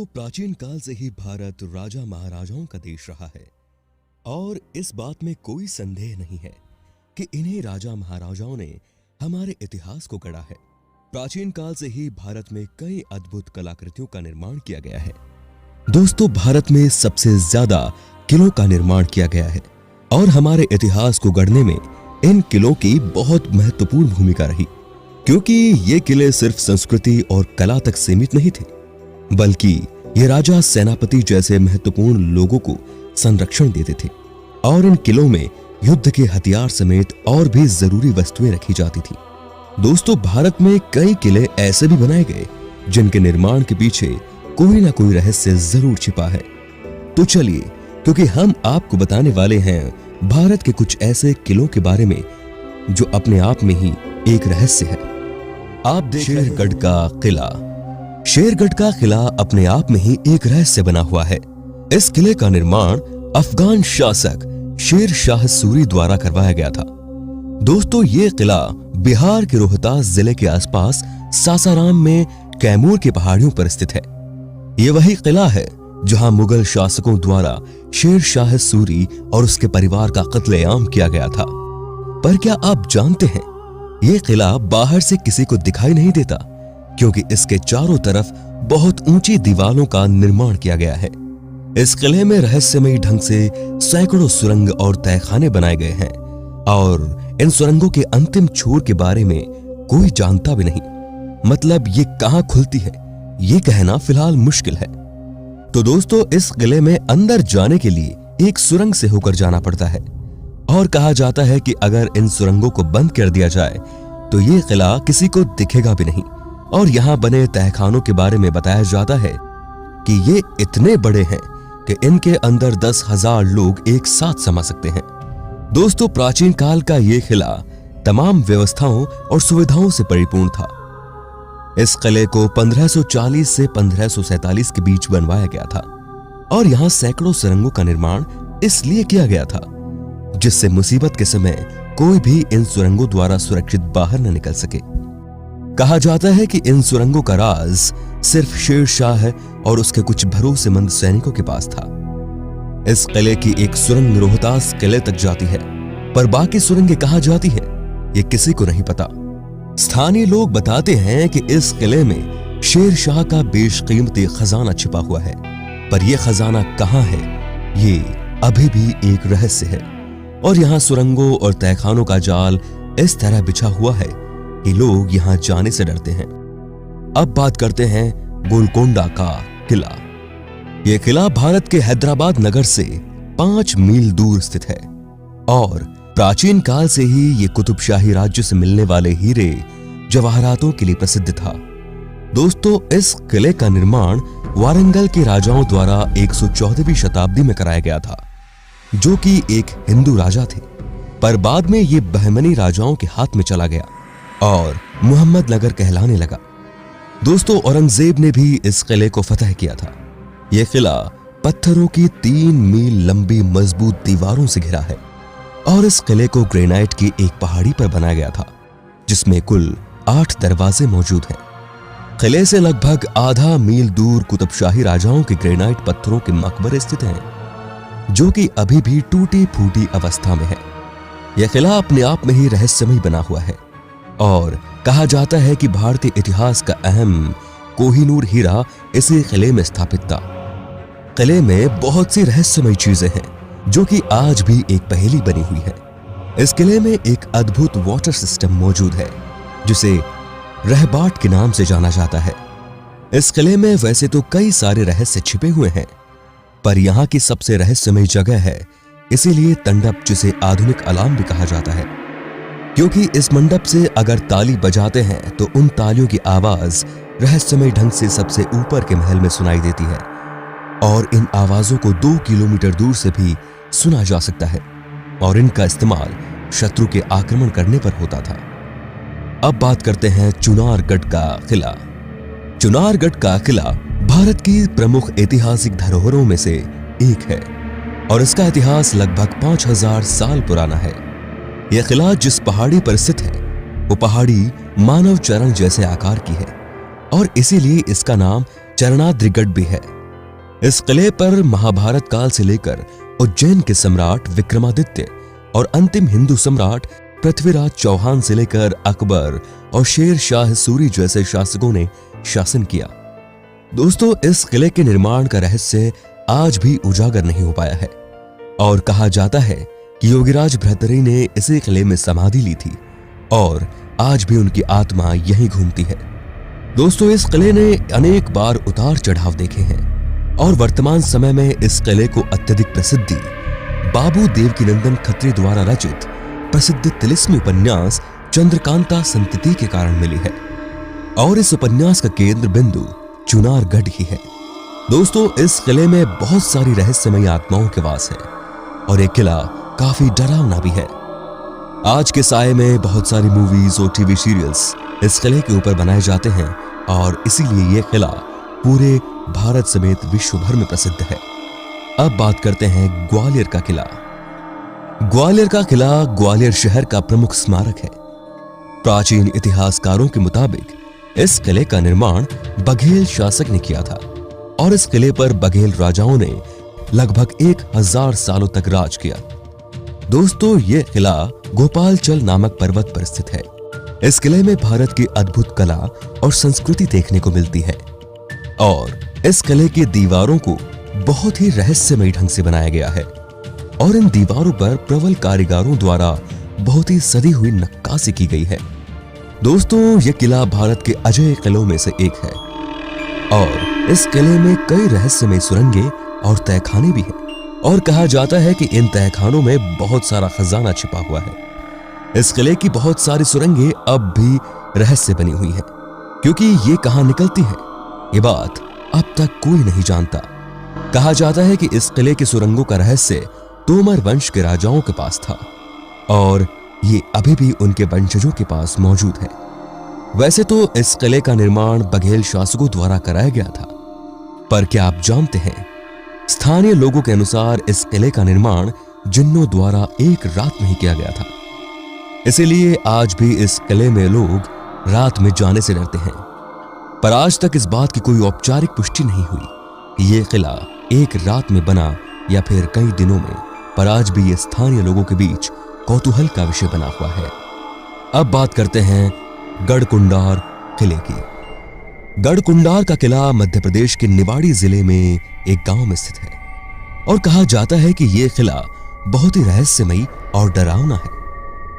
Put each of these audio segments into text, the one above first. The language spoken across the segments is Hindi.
दोस्तों, प्राचीन काल से ही भारत राजा महाराजाओं का देश रहा है और इस बात में कोई संदेह नहीं है कि इन्हीं राजा महाराजाओं ने हमारे इतिहास को गढ़ा है। प्राचीन काल से ही भारत में कई अद्भुत कलाकृतियों का निर्माण किया गया है। दोस्तों, भारत में सबसे ज्यादा किलों का निर्माण किया गया है और हमारे इतिहास को गढ़ने में इन किलों की बहुत महत्वपूर्ण भूमिका रही, क्योंकि ये किले सिर्फ संस्कृति और कला तक सीमित नहीं थे, बल्कि ये राजा, सेनापति जैसे महत्वपूर्ण लोगों को संरक्षण देते थे और इन किलों में युद्ध के हथियार समेत और भी जरूरी वस्तुएं रखी जाती थी। दोस्तों, भारत में कई किले ऐसे भी बनाए गए जिनके निर्माण के पीछे कोई ना कोई रहस्य जरूर छिपा है। तो चलिए, क्योंकि हम आपको बताने वाले हैं भारत के कुछ ऐसे किलों के बारे में जो अपने आप में ही एक रहस्य है। आप देख शेरगढ़ का किला। शेरगढ़ का किला अपने आप में ही एक रहस्य बना हुआ है। इस किले का निर्माण अफगान शासक शेर शाह सूरी द्वारा करवाया गया था। दोस्तों, ये किला बिहार के रोहतास जिले के आसपास सासाराम में कैमूर की पहाड़ियों पर स्थित है। ये वही किला है जहां मुगल शासकों द्वारा शेर शाह सूरी और उसके परिवार का कत्लेआम किया गया था। पर क्या आप जानते हैं, ये किला बाहर से किसी को दिखाई नहीं देता, क्योंकि इसके चारों तरफ बहुत ऊंची दीवारों का निर्माण किया गया है। इस किले में रहस्यमयी ढंग से सैकड़ों सुरंग और तहखाने बनाए गए हैं और इन सुरंगों के अंतिम छोर के बारे में कोई जानता भी नहीं। मतलब ये कहां खुलती है, ये कहना फिलहाल मुश्किल है। तो दोस्तों, इस किले में अंदर जाने के लिए एक सुरंग से होकर जाना पड़ता है और कहा जाता है कि अगर इन सुरंगों को बंद कर दिया जाए तो ये किला किसी को दिखेगा भी नहीं। और यहाँ बने तहखानों के बारे में बताया जाता है कि ये इतने बड़े हैं कि इनके अंदर 10,000 लोग एक साथ समा सकते हैं। दोस्तों, प्राचीन काल का ये किला तमाम व्यवस्थाओं और सुविधाओं से परिपूर्ण था। इस किले को 1540 से 1547 के बीच बनवाया गया था और यहाँ सैकड़ों सुरंगों का निर्माण इसलिए किया गया था जिससे मुसीबत के समय कोई भी इन सुरंगों द्वारा सुरक्षित बाहर न निकल सके। कहा जाता है कि इन सुरंगों का राज सिर्फ शेर शाह और उसके कुछ भरोसेमंद सैनिकों के पास था। इस किले की एक सुरंग रोहतास किले तक जाती है, पर बाकी सुरंगें कहां जाती है ये किसी को नहीं पता। स्थानीय लोग बताते हैं कि इस किले में शेर शाह का बेशकीमती खजाना छिपा हुआ है, पर यह खजाना कहां है ये अभी भी एक रहस्य है। और यहाँ सुरंगों और तहखानों का जाल इस तरह बिछा हुआ है कि लोग यहाँ जाने से डरते हैं। अब बात करते हैं गोलकोंडा का किला। यह किला भारत के हैदराबाद नगर से 5 मील दूर स्थित है और प्राचीन काल से ही ये कुतुबशाही राज्य से मिलने वाले हीरे जवाहरातों के लिए प्रसिद्ध था। दोस्तों, इस किले का निर्माण वारंगल के राजाओं द्वारा 114वीं शताब्दी में कराया गया था, जो कि एक हिंदू राजा थे। पर बाद में ये बहमनी राजाओं के हाथ में चला गया और मुहम्मद नगर कहलाने लगा। दोस्तों, औरंगजेब ने भी इस किले को फतह किया था। यह किला पत्थरों की 3 मील लंबी मजबूत दीवारों से घिरा है और इस किले को ग्रेनाइट की एक पहाड़ी पर बनाया गया था, जिसमें कुल 8 दरवाजे मौजूद हैं। किले से लगभग आधा मील दूर कुतुबशाही राजाओं के ग्रेनाइट पत्थरों के मकबरे स्थित हैं, जो कि अभी भी टूटी फूटी अवस्था में है। यह किला अपने आप में ही रहस्यमय बना हुआ है और कहा जाता है कि भारतीय इतिहास का अहम कोहिनूर हीरा इसी किले में स्थापित था। किले में बहुत सी रहस्यमय चीजें हैं जो कि आज भी एक पहेली बनी हुई है। इस किले में एक अद्भुत वाटर सिस्टम मौजूद है जिसे रहबाट के नाम से जाना जाता है। इस किले में वैसे तो कई सारे रहस्य छिपे हुए हैं, पर यहाँ की सबसे रहस्यमय जगह है, इसीलिए तंडप, जिसे आधुनिक अलार्म भी कहा जाता है, क्योंकि इस मंडप से अगर ताली बजाते हैं तो उन तालियों की आवाज रहस्यमय ढंग से सबसे ऊपर के महल में सुनाई देती है और इन आवाजों को 2 किलोमीटर दूर से भी सुना जा सकता है और इनका इस्तेमाल शत्रु के आक्रमण करने पर होता था। अब बात करते हैं चुनारगढ़ का किला। चुनारगढ़ का किला भारत की प्रमुख ऐतिहासिक धरोहरों में से एक है और इसका इतिहास लगभग 5000 साल पुराना है। यह किला जिस पहाड़ी पर स्थित है वो पहाड़ी मानव चरण जैसे आकार की है और इसीलिए इसका नाम चरणाद्रिगढ़ भी है। इस किले पर महाभारत काल से लेकर उज्जैन के सम्राट विक्रमादित्य और अंतिम हिंदू सम्राट पृथ्वीराज चौहान से लेकर अकबर और शेर शाह सूरी जैसे शासकों ने शासन किया। दोस्तों, इस किले के निर्माण का रहस्य आज भी उजागर नहीं हो पाया है और कहा जाता है कि योगीराज भृतृहरि ने इसी किले में समाधि ली थी और आज भी उनकी आत्मा यहीं घूमती है। दोस्तों, इस किले ने अनेक बार उतार चढ़ाव देखे हैं और वर्तमान समय में इस किले को अत्यधिक प्रसिद्धि बाबू देवकीनंदन खत्री द्वारा रचित प्रसिद्ध तिलिस्मी उपन्यास चंद्रकांता संतति के कारण मिली है और इस उपन्यास का केंद्र बिंदु चुनारगढ़ ही है। दोस्तों, इस किले में बहुत सारी रहस्यमयी आत्माओं के वास है और ये किला काफी डरावना भी है। आज के साये में बहुत सारी मूवीज और टीवी सीरियल्स इस किले के ऊपर बनाए जाते हैं और इसीलिए यह किला पूरे भारत समेत विश्व भर में प्रसिद्ध है। अब बात करते हैं ग्वालियर का किला। ग्वालियर का किला ग्वालियर शहर का प्रमुख स्मारक है। प्राचीन इतिहासकारों के मुताबिक इस किले का निर्माण बघेल शासक ने किया था और इस किले पर बघेल राजाओं ने लगभग 1000 सालों तक राज किया। दोस्तों, यह किला गोपालचल नामक पर्वत पर स्थित है। इस किले में भारत की अद्भुत कला और संस्कृति देखने को मिलती है और इस किले की दीवारों को बहुत ही रहस्यमयी ढंग से बनाया गया है और इन दीवारों पर प्रबल कारीगरों द्वारा बहुत ही सदी हुई नक्काशी की गई है। दोस्तों, यह किला भारत के अजय किलों में से एक है और इस किले में कई रहस्यमय सुरंगें और तहखाने भी हैं और कहा जाता है कि इन तहखानों में बहुत सारा खजाना छिपा हुआ है। इस किले की बहुत सारी सुरंगें अब भी रहस्य बनी हुई हैं क्योंकि ये कहां निकलती है ये बात अब तक कोई नहीं जानता। कहा जाता है कि इस किले की सुरंगों का रहस्य तोमर वंश के राजाओं के पास था और ये अभी भी उनके वंशजों के पास मौजूद है। वैसे तो इस किले का निर्माण बघेल शासकों द्वारा कराया गया था, पर क्या आप जानते हैं, स्थानीय लोगों के अनुसार इस किले का निर्माण जिन्नों द्वारा एक रात में ही किया गया था। इसीलिए आज भी इस किले में लोग रात में जाने से डरते हैं। पर आज तक इस बात की कोई औपचारिक पुष्टि नहीं हुई कि यह किला एक रात में बना या फिर कई दिनों में, पर आज भी ये स्थानीय लोगों के बीच कौतूहल का विषय बना हुआ है। अब बात करते हैं गढ़कुंडार किले की। गढ़कुंडार का किला मध्य प्रदेश के निवाड़ी जिले में एक गांव में स्थित है और कहा जाता है कि यह किला बहुत ही रहस्यमयी और डरावना है।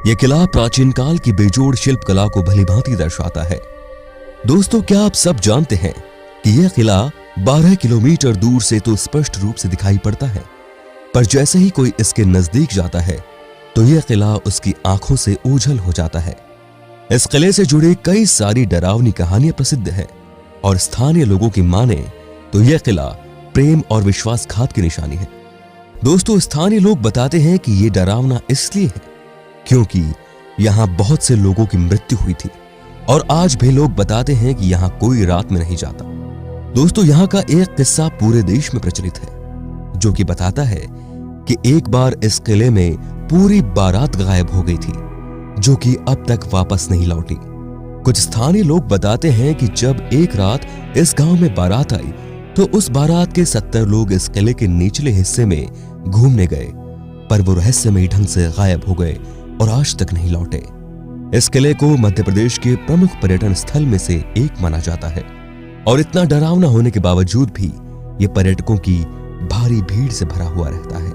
यह किला प्राचीन काल की बेजोड़ शिल्प कला को भलीभांति दर्शाता है। दोस्तों, क्या आप सब जानते हैं कि यह किला 12 किलोमीटर दूर से तो स्पष्ट रूप से दिखाई पड़ता है, पर जैसे ही कोई इसके नजदीक जाता है तो यह किला उसकी आंखों से ओझल हो जाता है। इस किले से जुड़ी कई सारी डरावनी कहानियां प्रसिद्ध हैं और स्थानीय लोगों की माने तो यह किला प्रेम और विश्वासघात की निशानी है। दोस्तों, स्थानीय लोग बताते हैं कि यह डरावना इसलिए है क्योंकि यहां बहुत से लोगों की मृत्यु हुई थी और आज भी लोग बताते हैं कि यहां कोई रात में नहीं जाता। दोस्तों, यहां का एक किस्सा पूरे देश में प्रचलित है जो कि बताता है कि एक बार इस किले में पूरी बारात गायब हो गई थी जो कि अब तक वापस नहीं लौटी। कुछ स्थानीय लोग बताते हैं कि जब एक रात इस गांव में बारात आई तो उस बारात के 70 लोग इस किले के निचले हिस्से में घूमने गए, पर वो रहस्यमयी ढंग से गायब हो गए और आज तक नहीं लौटे। इस किले को मध्य प्रदेश के प्रमुख पर्यटन स्थल में से एक माना जाता है और इतना डरावना होने के बावजूद भी ये पर्यटकों की भारी भीड़ से भरा हुआ रहता है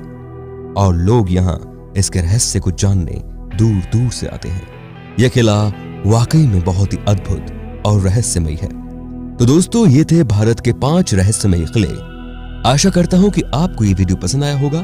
और लोग यहाँ इसके रहस्य को जानने दूर दूर से आते हैं। यह किला वाकई में बहुत ही अद्भुत और रहस्यमयी है। तो दोस्तों, ये थे भारत के 5 रहस्यमयी किले। आशा करता हूं कि आपको ये वीडियो पसंद आया होगा